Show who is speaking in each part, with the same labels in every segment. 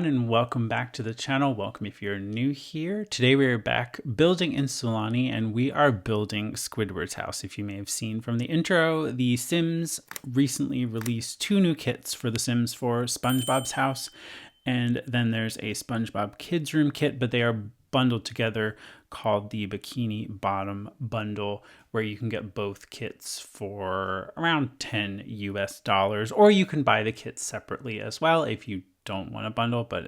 Speaker 1: and welcome back to the channel. Welcome if you're new here. Today we are back building in Sulani and we are building Squidward's house. If you may have seen from the intro, The Sims recently released 2 new kits for The Sims for SpongeBob's house, and then there's a SpongeBob Kids Room kit, but they are bundled together called the Bikini Bottom Bundle, where you can get both kits for around $10 US, or you can buy the kits separately as well if you don't want to bundle, but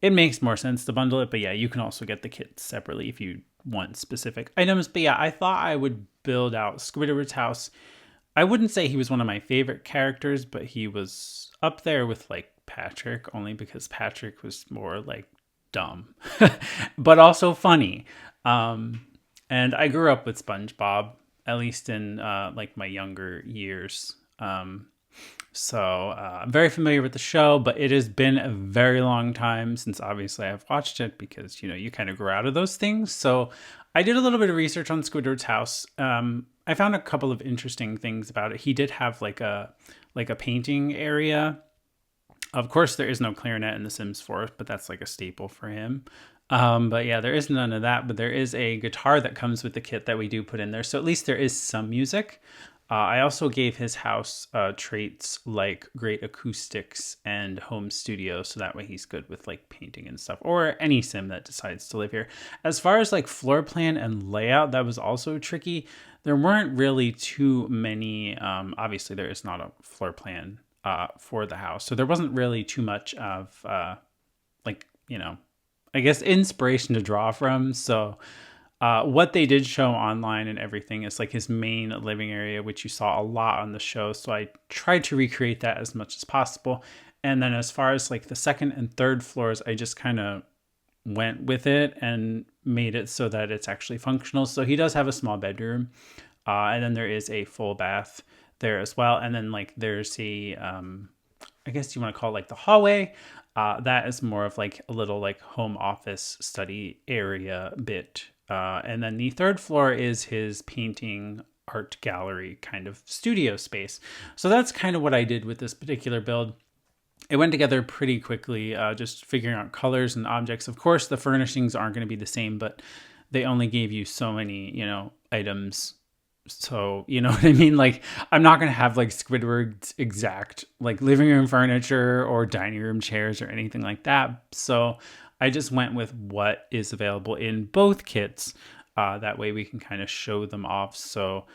Speaker 1: it makes more sense to bundle it. But yeah, you can also get the kits separately if you want specific items. But yeah, I thought I would build out Squidward's house. I wouldn't say he was one of my favorite characters, but he was up there with like Patrick, only because Patrick was more like dumb, but also funny. And I grew up with SpongeBob, at least in like my younger years. So I'm very familiar with the show, but it has been a very long time since obviously I've watched it because, you kind of grow out of those things. So I did a little bit of research on Squidward's house. I found a couple of interesting things about it. He did have like a painting area. Of course, there is no clarinet in The Sims 4, but that's like a staple for him. But yeah, there is none of that, but there is a guitar that comes with the kit that we do put in there. So at least there is some music. I also gave his house traits like great acoustics and home studio, so that way he's good with like painting and stuff, or any sim that decides to live here. As far as like floor plan and layout, that was also tricky. There weren't really too many, obviously there is not a floor plan for the house, so there wasn't really too much of I guess inspiration to draw from. So what they did show online and everything is like his main living area, which you saw a lot on the show. So I tried to recreate that as much as possible. And then as far as like the second and third floors, I just kind of went with it and made it so that it's actually functional. So he does have a small bedroom, and then there is a full bath there as well. And then like there's a, I guess you want to call it like the hallway. That is more of like a little like home office study area bit. And then the third floor is his painting art gallery kind of studio space. So that's kind of what I did with this particular build. It went together pretty quickly, just figuring out colors and objects. Of course, the furnishings aren't going to be the same, but they only gave you so many, items. So, you know what I mean? Like, I'm not going to have like Squidward's exact like living room furniture or dining room chairs or anything like that. So I just went with what is available in both kits. That way we can kind of show them off. So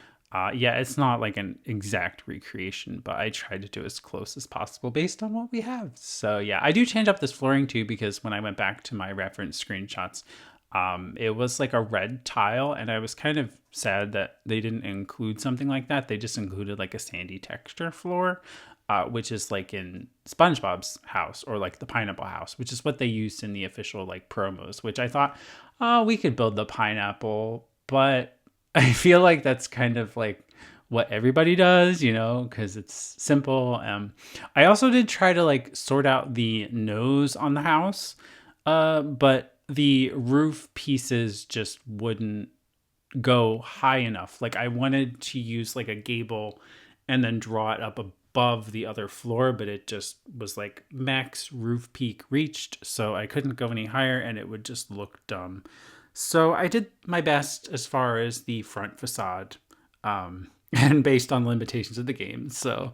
Speaker 1: yeah, it's not like an exact recreation, but I tried to do as close as possible based on what we have. So yeah, I do change up this flooring too, because when I went back to my reference screenshots, it was like a red tile, and I was kind of sad that they didn't include something like that. They just included like a sandy texture floor, which is like in SpongeBob's house or like the pineapple house, which is what they used in the official like promos, which I thought, oh, we could build the pineapple, but I feel like that's kind of like what everybody does, because it's simple. I also did try to like sort out the nose on the house, but the roof pieces just wouldn't go high enough. Like I wanted to use like a gable and then draw it up above the other floor, but it just was like max roof peak reached, so I couldn't go any higher and it would just look dumb. So I did my best as far as the front facade, and based on limitations of the game. So,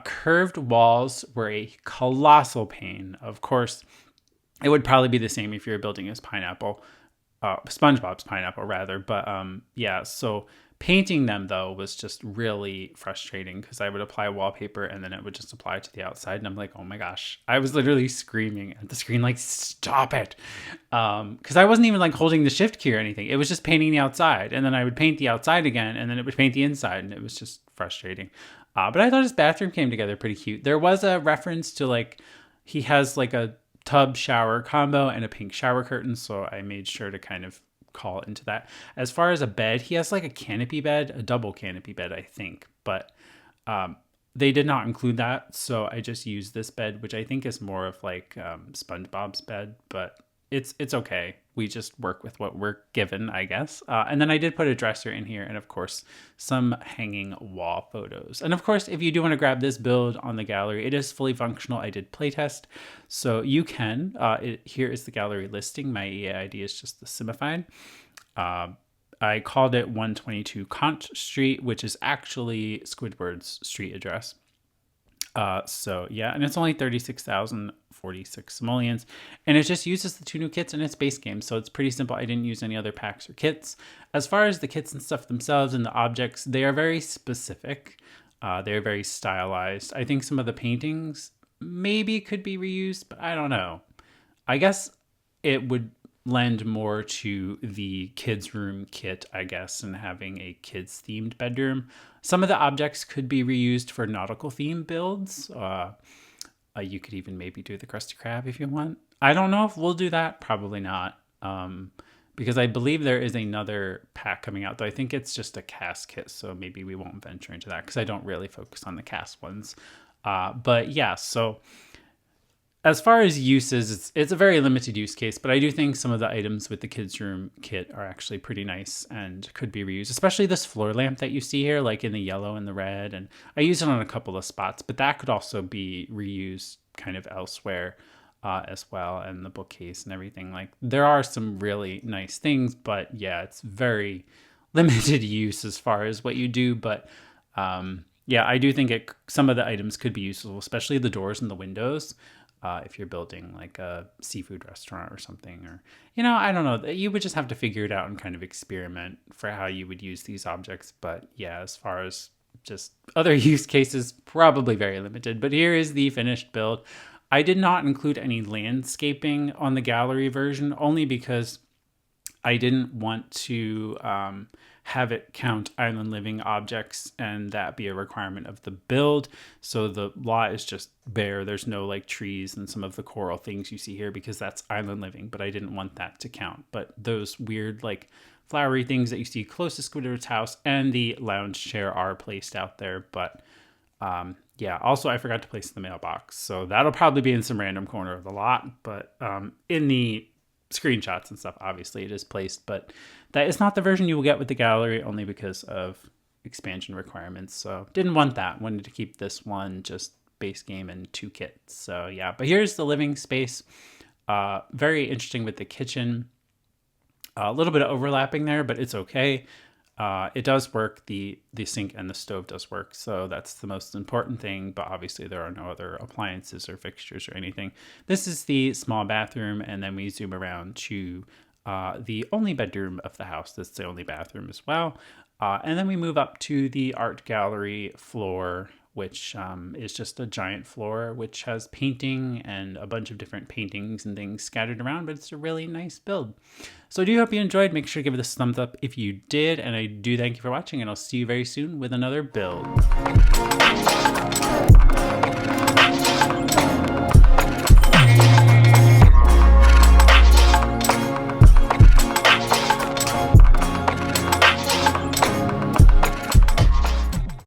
Speaker 1: curved walls were a colossal pain. Of course, it would probably be the same if you're building his pineapple, SpongeBob's pineapple rather. But yeah, so painting them though was just really frustrating because I would apply wallpaper and then it would just apply to the outside. And I'm like, oh my gosh, I was literally screaming at the screen, like, stop it. Because I wasn't even like holding the shift key or anything. It was just painting the outside. And then I would paint the outside again and then it would paint the inside. And it was just frustrating. But I thought his bathroom came together pretty cute. There was a reference to like, he has like a tub shower combo and a pink shower curtain, so I made sure to kind of call into that. As far as a bed, he has like a canopy bed, a double canopy bed, I think, but they did not include that, so I just used this bed, which I think is more of like SpongeBob's bed, but it's okay. we just work with what we're given, I guess. And then I did put a dresser in here, and of course, some hanging wall photos. And of course, if you do want to grab this build on the gallery, it is fully functional. I did playtest, so you can. Here is the gallery listing. My EA ID is just TheSimified. I called it 122 Kant Street, which is actually Squidward's street address. So yeah, and it's only 36,046 simoleons, and it just uses the 2 new kits in its base game, so it's pretty simple. I didn't use any other packs or kits. As far as the kits and stuff themselves and the objects, they are very specific. They're very stylized. I think some of the paintings maybe could be reused, but I don't know. I guess it would lend more to the kids room kit, I guess, and having a kids themed bedroom. Some of the objects could be reused for nautical theme builds. You could even maybe do the Krusty Krab if you want. I don't know if we'll do that. Probably not. Because I believe there is another pack coming out, though I think it's just a cast kit, so maybe we won't venture into that because I don't really focus on the cast ones. But yeah, so as far as uses, it's a very limited use case, but I do think some of the items with the kids' room kit are actually pretty nice and could be reused, especially this floor lamp that you see here, like in the yellow and the red. And I use it on a couple of spots, but that could also be reused kind of elsewhere as well, and the bookcase and everything. Like, there are some really nice things, but yeah, it's very limited use as far as what you do. But yeah, I do think some of the items could be useful, especially the doors and the windows. If you're building like a seafood restaurant or something, or, I don't know, you would just have to figure it out and kind of experiment for how you would use these objects. But yeah, as far as just other use cases, probably very limited. But here is the finished build. I did not include any landscaping on the gallery version, only because I didn't want to have it count island living objects and that be a requirement of the build. So the lot is just bare. There's no like trees and some of the coral things you see here because that's island living, but I didn't want that to count. But those weird like flowery things that you see close to Squidward's house and the lounge chair are placed out there. But yeah, also I forgot to place the mailbox. So that'll probably be in some random corner of the lot, but in the screenshots and stuff, obviously it is placed, but that is not the version you will get with the gallery, only because of expansion requirements. So didn't want that. Wanted to keep this one just base game and 2 kits. So yeah, but here's the living space. Very interesting with the kitchen. A little bit of overlapping there, but it's okay. It does work. The sink and the stove does work, so that's the most important thing, but obviously there are no other appliances or fixtures or anything. This is the small bathroom, and then we zoom around to the only bedroom of the house. That's the only bathroom as well. And then we move up to the art gallery floor, which is just a giant floor, which has painting and a bunch of different paintings and things scattered around, but it's a really nice build. So I do hope you enjoyed. Make sure to give this a thumbs up if you did, and I do thank you for watching, and I'll see you very soon with another build.